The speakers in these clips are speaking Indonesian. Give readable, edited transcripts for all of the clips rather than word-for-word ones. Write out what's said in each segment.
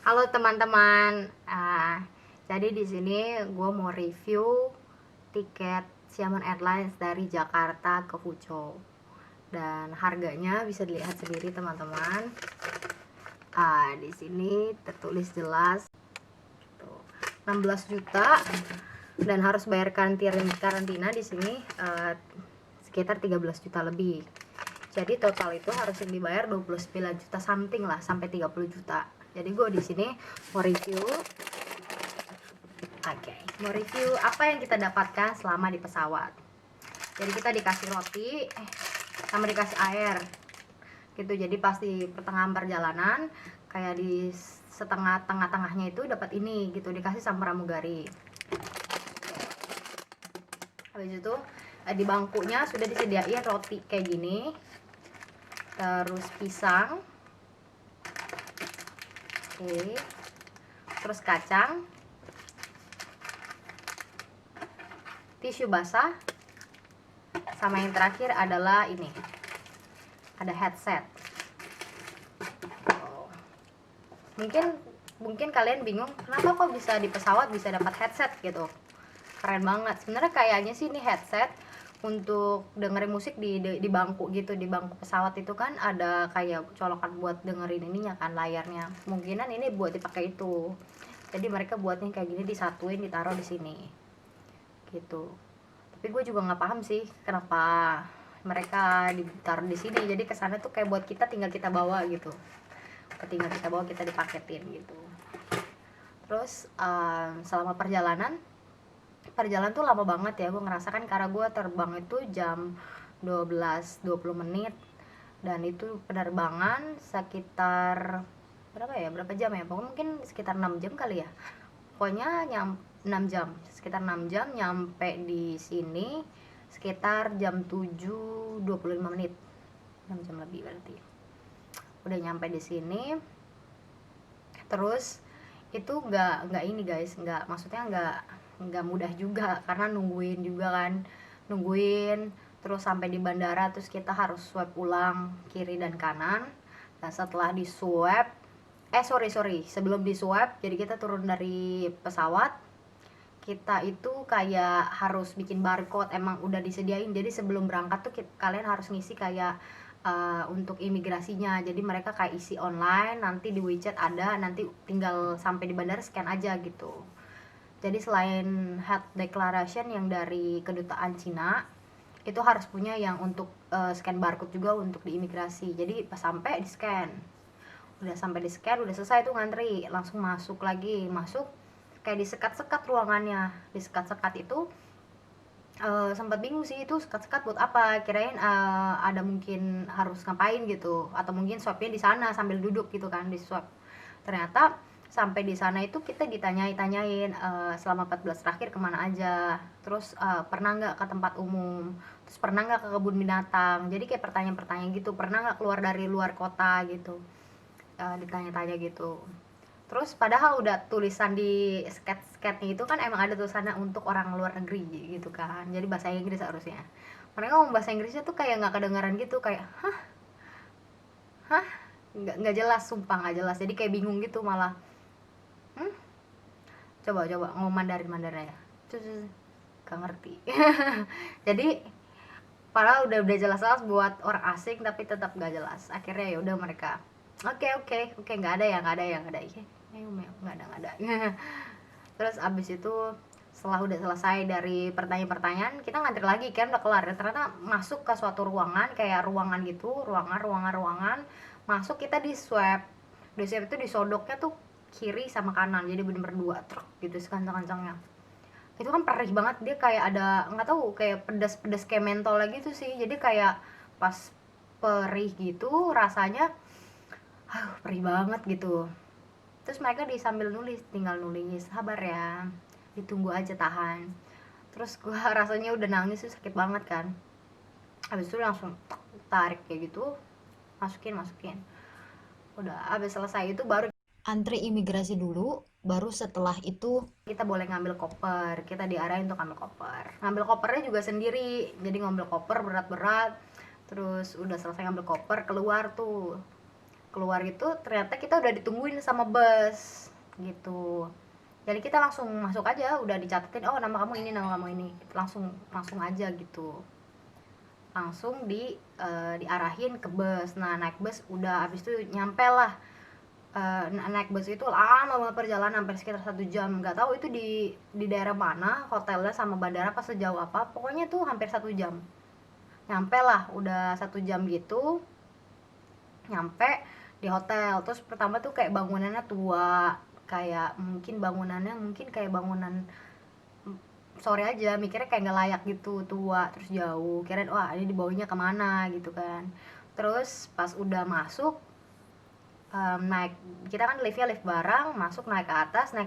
Halo teman-teman, jadi di sini gue mau review tiket Xiamen Airlines dari Jakarta ke Fuzhou dan harganya bisa dilihat sendiri teman-teman. Di sini tertulis jelas tuh, 16 juta dan harus bayar karantina di sini sekitar 13 juta lebih. Jadi total itu harus yang dibayar 29 juta something lah, sampai 30 juta. Jadi gue di sini mau review. Mau review apa yang kita dapatkan selama di pesawat. Jadi kita dikasih roti sama dikasih air gitu. Jadi pasti pertengahan perjalanan kayak di setengah tengah-tengahnya itu dapat ini gitu, dikasih sama pramugari. Habis itu di bangkunya sudah disediain roti kayak gini, terus pisang, terus kacang, tisu basah, sama yang terakhir adalah ini, ada headset. Mungkin kalian bingung kenapa kok bisa di pesawat bisa dapat headset gitu. Keren banget sebenarnya. Kayaknya sih ini headset untuk dengerin musik di bangku gitu. Di bangku pesawat itu kan ada kayak colokan buat dengerin ininya kan, layarnya. Mungkinan ini buat dipakai itu. Jadi mereka buatnya kayak gini, disatuin, ditaruh di sini gitu. Tapi gue juga nggak paham sih kenapa mereka ditaruh di sini. Jadi kesannya tuh kayak buat kita, tinggal kita bawa gitu, kita dipaketin gitu. Terus selama perjalanan tuh lama banget ya gue ngerasakan, karena gue terbang itu jam 12.20 menit dan itu penerbangan sekitar berapa jam ya, pokoknya mungkin sekitar 6 jam kali ya, pokoknya 6 jam, sekitar 6 jam. Nyampe di sini sekitar jam 7.25 menit, 6 jam lebih berarti udah nyampe di sini. Terus itu nggak ini guys, maksudnya nggak mudah juga, karena nungguin terus sampai di bandara. Terus kita harus swab ulang kiri dan kanan. Dan setelah di swab, sebelum di swab, jadi kita turun dari pesawat, kita itu kayak harus bikin barcode, emang udah disediain. Jadi sebelum berangkat tuh kalian harus ngisi kayak untuk imigrasinya. Jadi mereka kayak isi online, nanti di WeChat ada, nanti tinggal sampai di bandara scan aja gitu. Jadi selain health declaration yang dari kedutaan Cina, itu harus punya yang untuk scan barcode juga untuk di imigrasi. Jadi pas sampai di scan, udah selesai tuh ngantri, langsung masuk lagi. Masuk kayak disekat-sekat ruangannya, disekat-sekat itu sempat bingung sih, itu sekat-sekat buat apa. Kirain ada mungkin harus ngapain gitu, atau mungkin swabnya di sana sambil duduk gitu kan, di swab. Ternyata sampai di sana itu kita ditanyain selama 14 terakhir kemana aja, terus pernah nggak ke tempat umum, terus pernah nggak ke kebun binatang. Jadi kayak pertanyaan-pertanyaan gitu, pernah nggak keluar dari luar kota gitu, ditanya-tanya gitu. Terus padahal udah tulisan di sketnya itu kan emang ada tulisannya untuk orang luar negeri gitu kan, jadi bahasa Inggris harusnya. Mereka ngomong bahasa Inggrisnya tuh kayak nggak kedengaran gitu, kayak hah, nggak jelas, sumpah nggak jelas. Jadi kayak bingung gitu malah. Coba ngomong Mandarin ya, gak ngerti. Jadi padahal udah jelas-jelas buat orang asing tapi tetap gak jelas. Akhirnya ya udah mereka oke, nggak ada ya, nggak ada. Terus abis itu setelah udah selesai dari pertanyaan-pertanyaan, kita ngantri lagi kan, udah kelar. Ternyata masuk ke suatu ruangan, kayak ruangan gitu, ruangan masuk. Kita di swab itu disodoknya tuh kiri sama kanan, jadi bener-bener dua truk gitu sekencang-kencangnya. Itu kan perih banget, dia kayak ada, nggak tahu, kayak pedas kayak mentol lagi tuh sih. Jadi kayak pas perih gitu rasanya, perih banget gitu. Terus mereka sambil nulis, tinggal nulis sabar ya, ditunggu aja, tahan. Terus gue rasanya udah nangis tuh, sakit banget kan. Habis itu langsung tarik kayak gitu, masukin. Udah habis selesai itu baru antri imigrasi dulu. Baru setelah itu kita boleh ngambil koper, kita diarahin untuk ngambil koper. Ngambil kopernya juga sendiri, jadi ngambil koper berat-berat. Terus udah selesai ngambil koper, keluar keluar itu ternyata kita udah ditungguin sama bus gitu. Jadi kita langsung masuk aja, udah dicatetin, oh nama kamu ini, nama kamu ini, langsung langsung aja gitu, langsung diarahin ke bus. Nah naik bus udah, abis itu nyampe lah. Naik bus itu lama banget perjalanan, hampir sekitar 1 jam. Nggak tahu itu di daerah mana hotelnya sama bandara pas sejauh apa, pokoknya tuh hampir 1 jam. Nyampe lah udah 1 jam gitu, nyampe di hotel. Terus pertama tuh kayak bangunannya tua, kayak mungkin kayak bangunan sore aja, mikirnya kayak nggak layak gitu, tua terus jauh, kirain wah ini dibawanya kemana gitu kan. Terus pas udah masuk, naik, kita kan lift barang, masuk naik ke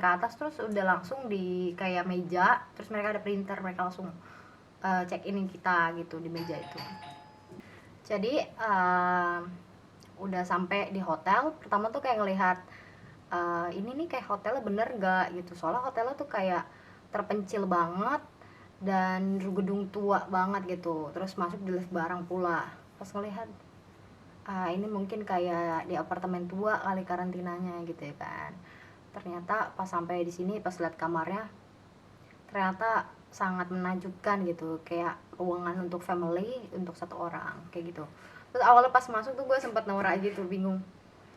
atas terus udah langsung di kayak meja, terus mereka ada printer, mereka langsung check in kita gitu di meja itu. Jadi udah sampai di hotel, pertama tuh kayak ngelihat ini nih kayak hotelnya bener gak gitu, soalnya hotelnya tuh kayak terpencil banget dan gedung tua banget gitu. Terus masuk di lift barang pula, pas ngelihat ini mungkin kayak di apartemen tua kali karantinanya gitu ya kan. Ternyata pas sampai di sini, pas lihat kamarnya, ternyata sangat menakjubkan gitu, kayak ruangan untuk family, untuk 1 orang kayak gitu. Terus awalnya pas masuk tuh gue sempet norak gitu, bingung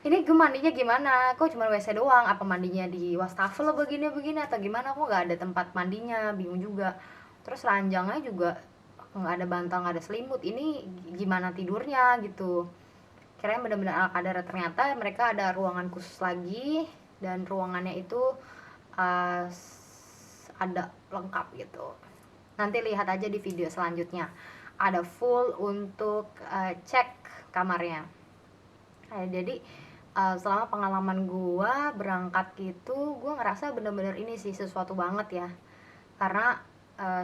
ini gue mandinya gimana, kok cuma WC doang, apa mandinya di wastafel begini atau gimana, kok nggak ada tempat mandinya, bingung juga. Terus ranjangnya juga nggak ada bantal, nggak ada selimut, ini gimana tidurnya gitu. Kirain bener-bener ala kadar, ternyata mereka ada ruangan khusus lagi, dan ruangannya itu uh, ada lengkap gitu. Nanti lihat aja di video selanjutnya, ada full untuk cek kamarnya. Jadi selama pengalaman gue berangkat gitu, gue ngerasa bener-bener ini sih sesuatu banget ya, karena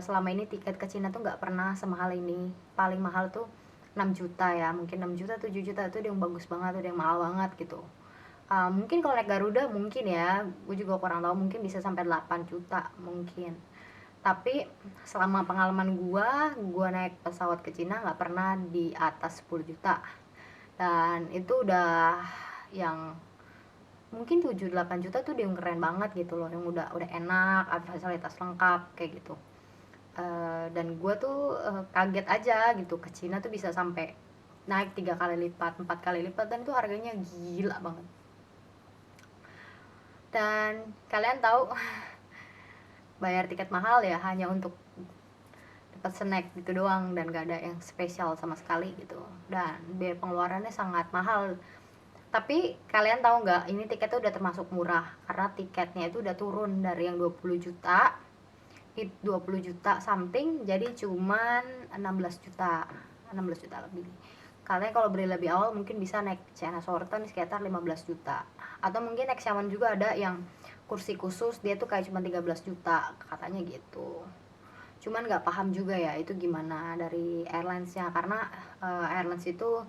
selama ini tiket ke Cina tuh nggak pernah semahal ini. Paling mahal tuh 6 juta ya, mungkin 6 juta 7 juta itu yang bagus banget, itu yang mahal banget gitu. Mungkin kalau naik Garuda mungkin ya, gue juga kurang tahu, mungkin bisa sampai 8 juta mungkin. Tapi selama pengalaman gue naik pesawat ke Cina nggak pernah di atas 10 juta. Dan itu udah yang mungkin 7-8 juta tuh yang keren banget gitu loh, yang udah enak, ada fasilitas lengkap kayak gitu. Dan gue tuh kaget aja gitu, ke Cina tuh bisa sampai naik 3 kali lipat, 4 kali lipat, dan itu harganya gila banget. Dan kalian tahu bayar tiket mahal ya hanya untuk dapat snack gitu doang, dan gak ada yang spesial sama sekali gitu, dan biaya pengeluarannya sangat mahal. Tapi kalian tahu nggak, ini tiketnya udah termasuk murah, karena tiketnya itu udah turun dari yang 20 juta, 20 juta something, jadi cuman 16 juta, 16 juta lebih. Kalian kalau beli lebih awal mungkin bisa naik China Shorten sekitar 15 juta, atau mungkin naik Xiamen juga ada yang kursi khusus, dia tuh kayak cuma 13 juta katanya gitu. Cuman nggak paham juga ya itu gimana dari airlinesnya, karena airlines itu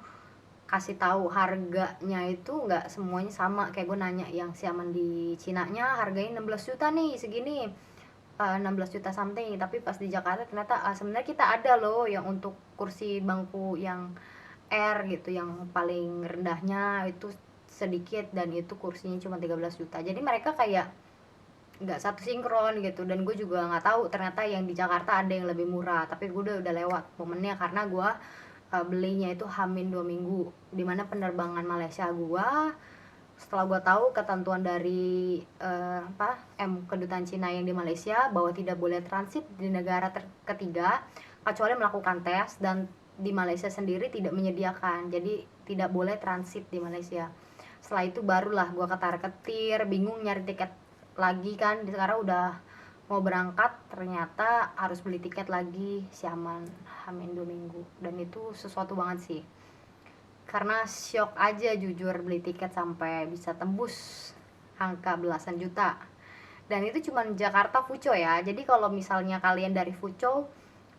kasih tahu harganya itu nggak semuanya sama. Kayak gue nanya yang Xiamen di Cina nya harganya 16 juta nih segini, 16 juta something, tapi pas di Jakarta ternyata sebenarnya kita ada loh yang untuk kursi bangku yang air gitu, yang paling rendahnya itu sedikit, dan itu kursinya cuma 13 juta. Jadi mereka kayak nggak satu sinkron gitu, dan gue juga nggak tahu ternyata yang di Jakarta ada yang lebih murah, tapi gue udah lewat momennya karena gue belinya itu Hamin 2 minggu, dimana penerbangan Malaysia gue, setelah gue tahu ketentuan dari kedutaan Cina yang di Malaysia bahwa tidak boleh transit di negara ketiga kecuali melakukan tes, dan di Malaysia sendiri tidak menyediakan, jadi tidak boleh transit di Malaysia. Setelah itu barulah gue ketar-ketir bingung nyari tiket lagi kan, sekarang udah mau berangkat, ternyata harus beli tiket lagi Xiamen Hamin 2 minggu, dan itu sesuatu banget sih, karena shock aja jujur beli tiket sampai bisa tembus angka belasan juta. Dan itu cuma Jakarta Fuzhou ya, jadi kalau misalnya kalian dari Fuzhou,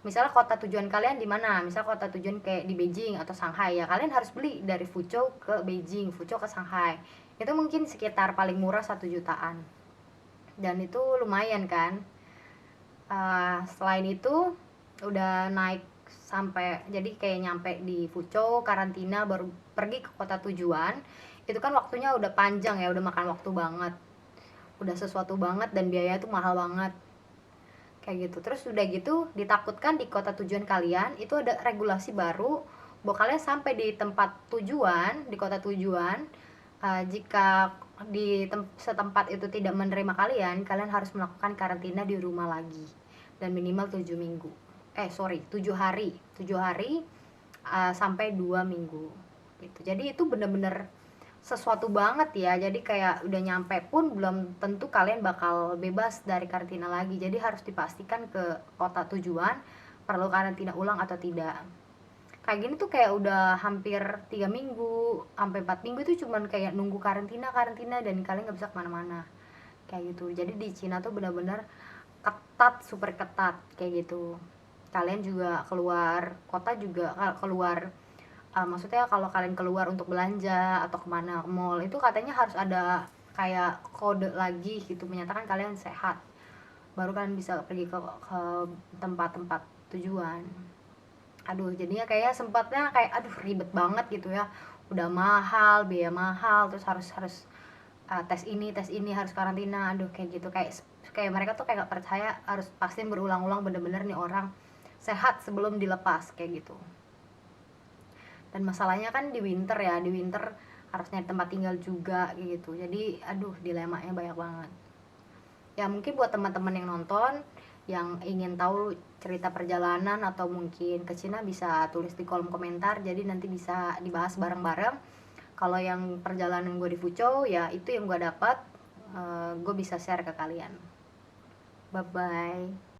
misalnya kota tujuan kalian di mana, misalnya kota tujuan kayak di Beijing atau Shanghai, ya kalian harus beli dari Fuzhou ke Beijing, Fuzhou ke Shanghai, itu mungkin sekitar paling murah 1 jutaan, dan itu lumayan kan. Selain itu udah naik sampai, jadi kayak nyampe di Fuzhou karantina baru pergi ke kota tujuan, itu kan waktunya udah panjang ya, udah makan waktu banget, udah sesuatu banget, dan biaya tuh mahal banget kayak gitu. Terus udah gitu ditakutkan di kota tujuan kalian itu ada regulasi baru bahwa kalian sampai di tempat tujuan, di kota tujuan, jika di setempat itu tidak menerima kalian, kalian harus melakukan karantina di rumah lagi dan minimal 7 minggu. 7 hari. 7 hari sampai 2 minggu gitu. Jadi itu bener-bener sesuatu banget ya, jadi kayak udah nyampe pun belum tentu kalian bakal bebas dari karantina lagi, jadi harus dipastikan ke kota tujuan perlu karantina ulang atau tidak. Kayak gini tuh kayak udah hampir 3 minggu sampai 4 minggu itu cuman kayak nunggu karantina karantina dan kalian nggak bisa kemana-mana kayak gitu. Jadi di Cina tuh benar-benar ketat, super ketat kayak gitu. Kalian juga keluar kota juga, keluar maksudnya kalau kalian keluar untuk belanja atau kemana, ke mall, itu katanya harus ada kayak kode lagi gitu menyatakan kalian sehat, baru kalian bisa pergi ke tempat-tempat tujuan. Aduh, jadinya kayak sempatnya kayak aduh ribet banget gitu ya, udah mahal, biaya mahal, terus harus harus tes ini harus karantina, aduh kayak gitu, kayak kayak mereka tuh kayak gak percaya, harus pastiin berulang-ulang bener-bener nih orang sehat sebelum dilepas kayak gitu. Dan masalahnya kan di winter ya, di winter harus nyari tempat tinggal juga gitu, jadi aduh dilemanya banyak banget ya. Mungkin buat teman-teman yang nonton yang ingin tahu cerita perjalanan atau mungkin ke Cina bisa tulis di kolom komentar, jadi nanti bisa dibahas bareng-bareng. Kalau yang perjalanan gue di Fuzhou ya itu yang gue dapat, gue bisa share ke kalian. Bye bye.